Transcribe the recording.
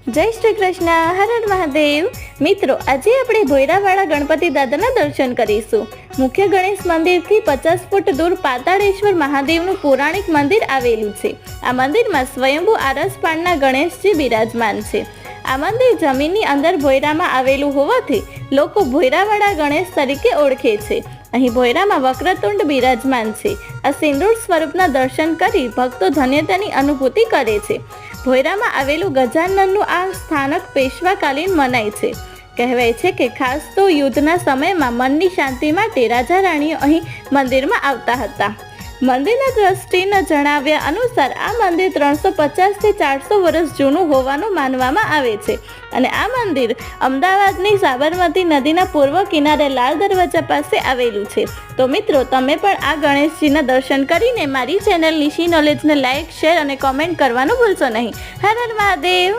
જય શ્રી કૃષ્ણ. હર હર મહાદેવ. મિત્રો, આજે આપણે ભોયરાવાળા ગણપતિ દાદાના દર્શન કરીશું. મુખ્ય ગણેશ મંદિરથી 50 ફૂટ દૂર પાતાળેશ્વર મહાદેવનું પૌરાણિક મંદિર આવેલું છે. આ મંદિરમાં સ્વયંભૂ આરસપાળના ગણેશજી બિરાજમાન છે. આ મંદિર જમીનની અંદર ભોયરામાં આવેલું હોવાથી લોકો ભોયરાવાળા ગણેશ તરીકે ઓળખે છે. અહીં ભોયરામાં વક્રતુંડ બિરાજમાન છે. આ સિંદૂર સ્વરૂપના દર્શન કરી ભક્તો ધન્યતાની અનુભૂતિ કરે છે. ભોયરામાં આવેલું ગજાનનનું આ સ્થાનક પેશવાકાલીન મનાય છે. કહેવાય છે કે ખાસ તો યુદ્ધના સમયમાં મનની શાંતિ માટે રાજા રાણીઓ અહીં મંદિરમાં આવતા હતા. મંદિરના ટ્રસ્ટીના જણાવ્યા અનુસાર આ મંદિર 350 થી 400 વર્ષ જૂનું હોવાનું માનવામાં આવે છે અને આ મંદિર અમદાવાદની સાબરમતી નદીના પૂર્વ કિનારે લાલ દરવાજા પાસે આવેલું છે. તો મિત્રો, તમે પણ આ ગણેશજીના દર્શન કરીને મારી ચેનલ નિશી નોલેજને લાઇક, શેર અને કોમેન્ટ કરવાનું ભૂલશો નહીં. હર હર મહાદેવ.